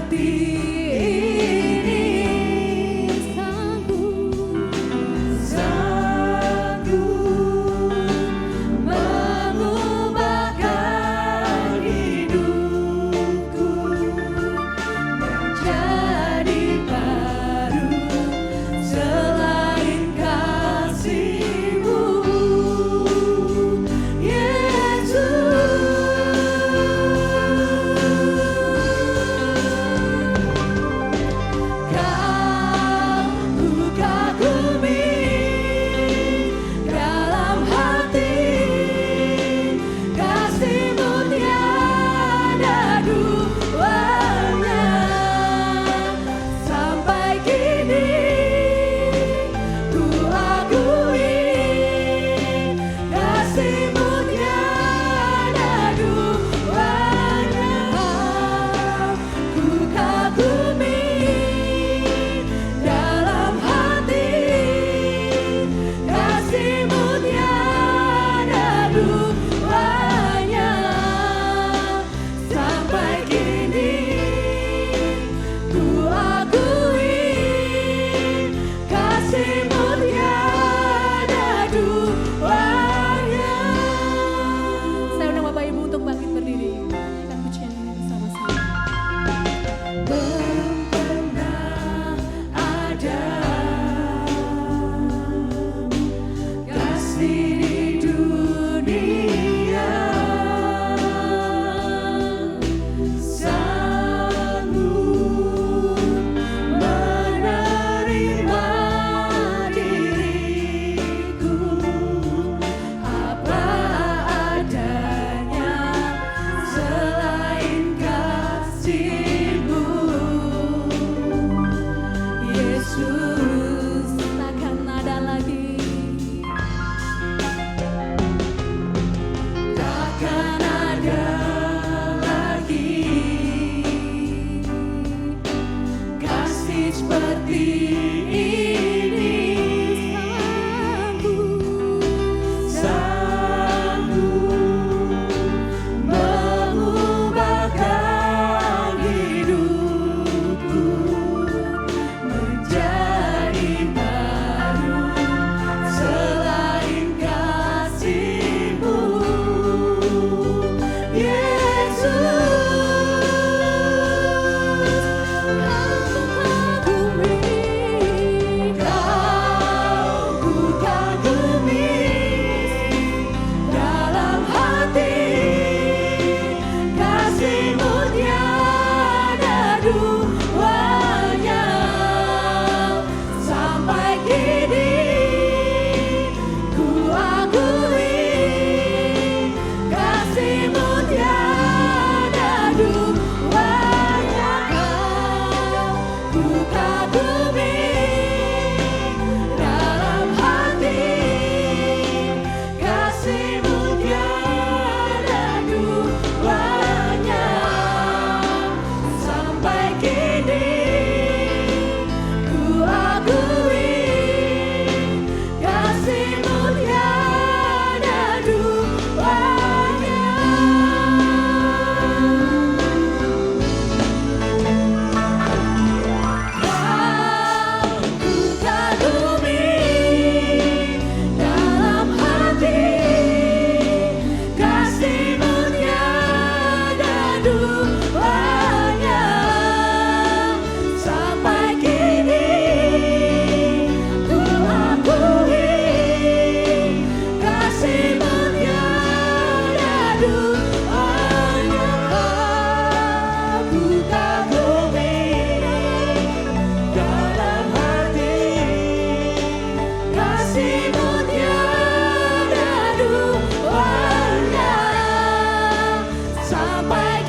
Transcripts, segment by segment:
Sampai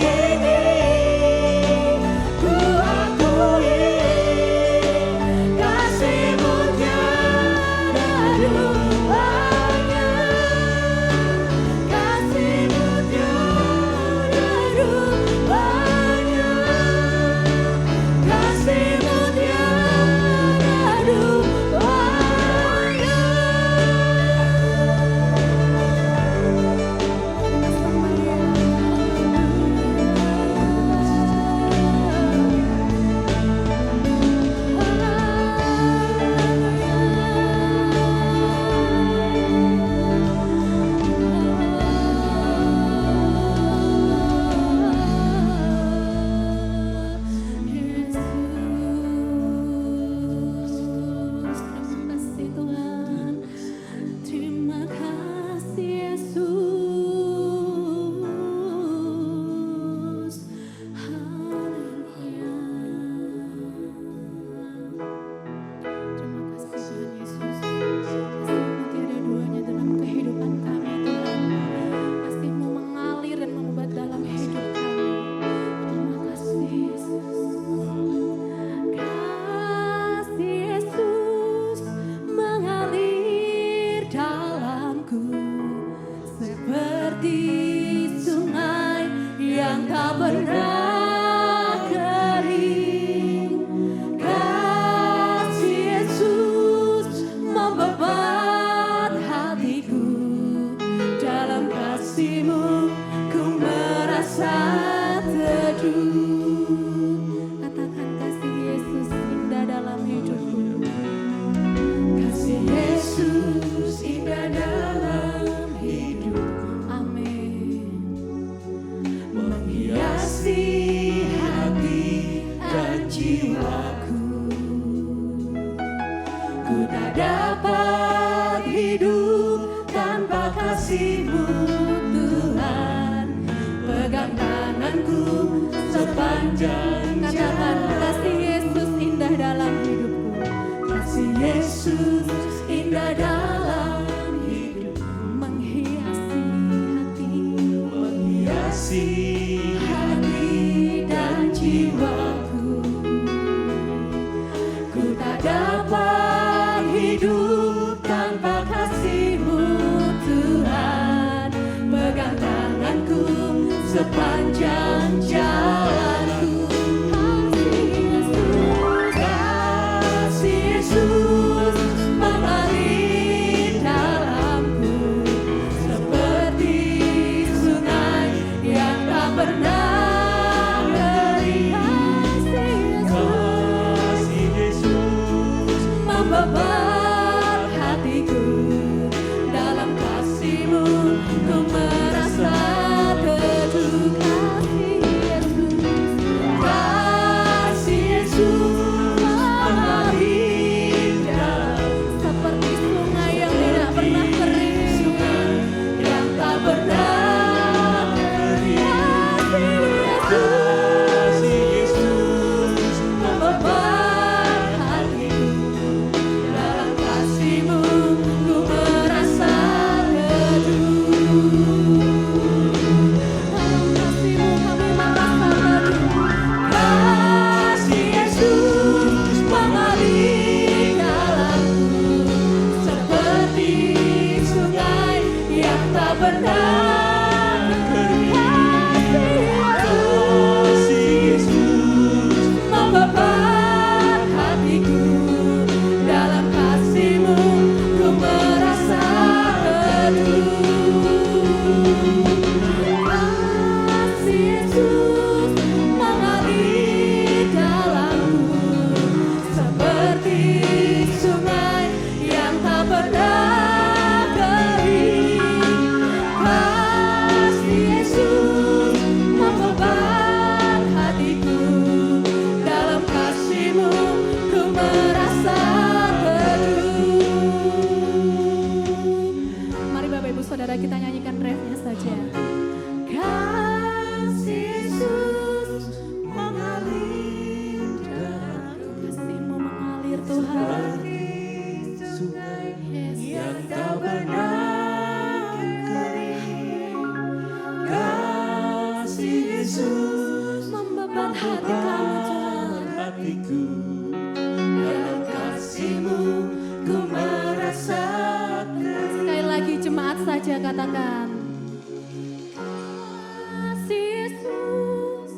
kini yang tak pernah kering. Kasih Yesus membebat hatiku, dalam kasih-Mu ku merasa teduh. Katakan kasih Yesus indah dalam hidupku. Kasih Yesus indah dalam hidup. Amin. Menghiasi hati dan jiwaku. Ku tak dapat hidup tanpa kasih-Mu Tuhan. Pegang tanganku sepanjang jalan. Kasih Yesus indah dalam hidupku. Kasih Yesus indah dalam hidup. Menghiasi hati, menghiasi hati dan jiwaku. Ku tak dapat hidup tanpa kasih-Mu Tuhan. Pegang tanganku sepanjang jalanku. Kasih Yesus mengalir dalamku seperti sungai yang tak pernah kering. Kasih Yesus membebat hatiku, dalam kasih-Mu ku merasa teduh. Kasih Yesus mengalir dalam seperti sungai yang tidak pernah kering, yang tak pernah kering. Kasih Yesus membebat hatiku, dalam kasih-Mu ku merasa teduh. Dalam kasih-Mu kami merasa teduh. Kasih Yesus mengalir dalamku seperti sungai yang tak pernah kering. Kasih Yesus membebat hatiku, dalam kasih-Mu ku merasa teduh. Kasih Yesus mengalir dalamku seperti sungai yang tak pernah kering. Kasih Yesus membebat hatiku, dalam kasih-Mu ku merasa teduh. Mari Bapak Ibu Saudara kita nyanyikan refnya saja. Kasih Yesus mengalir dalamku. Kasih-Mu mengalir Tuhan. Yang tak pernah kering. Kasih Yesus membebat hati kami Tuhan. Hatiku, dalam kasih-Mu ku merasa teduh. Sekali lagi jemaat saja katakan. Kasih Yesus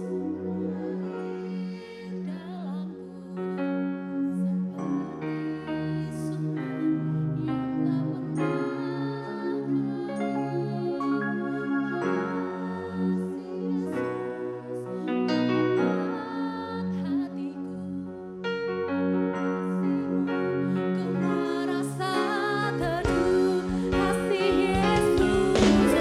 ku merasa teduh. Kasih Yesus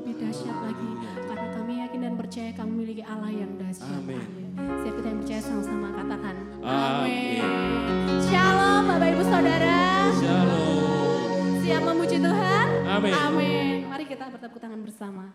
lebih dahsyat lagi. Karena kami yakin dan percaya kami memiliki Allah yang dahsyat. Amin. Setiap kita yang percaya sama-sama katakan. Amin. Shalom Bapak Ibu Saudara. Shalom. Siap memuji Tuhan? Amin. Amin. Mari kita bertepuk tangan bersama.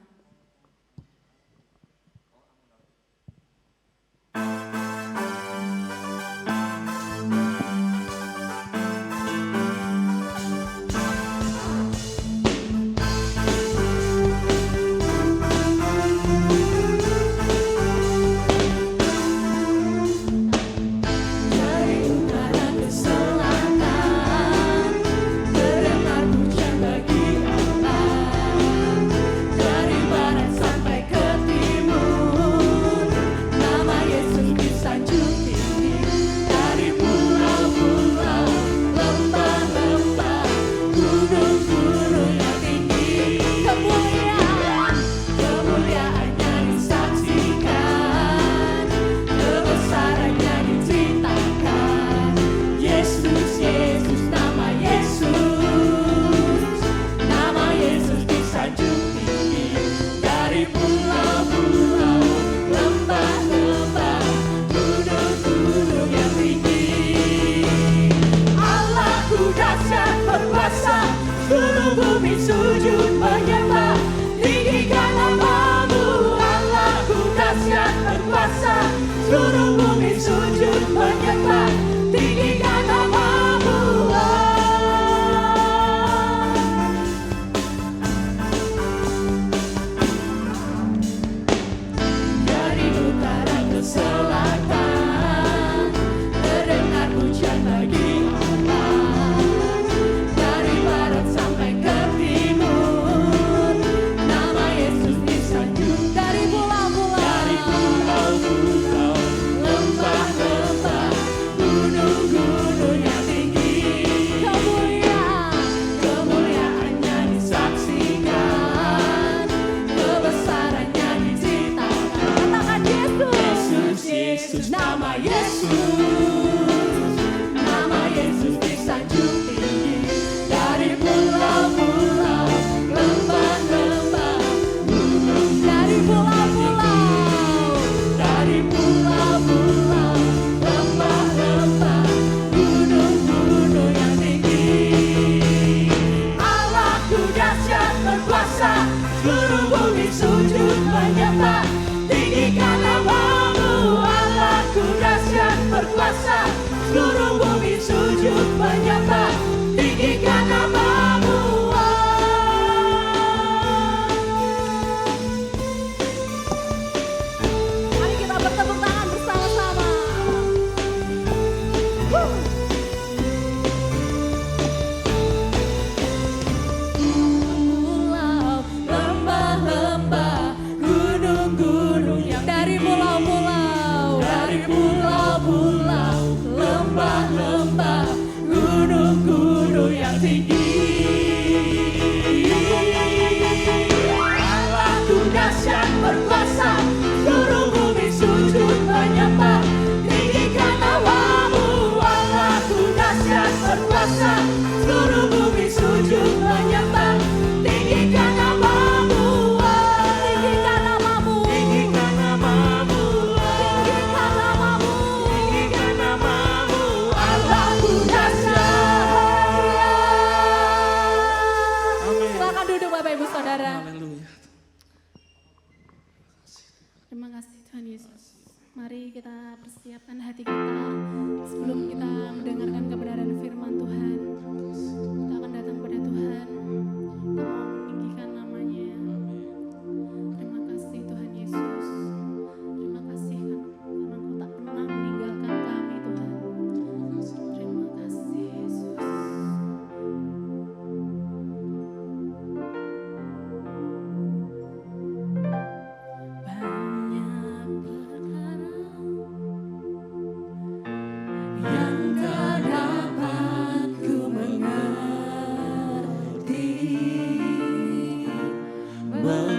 Terima kasih Tuhan Yesus. Mari kita persiapkan hati kita sebelum kita mendengarkan kebenaran firman Tuhan. Kita akan datang kepada Tuhan. Kita mau meninggikan namanya. Terima kasih Tuhan Yesus. Terima kasih karena Engkau tak pernah meninggalkan kami Tuhan. Terima kasih Yesus. Well,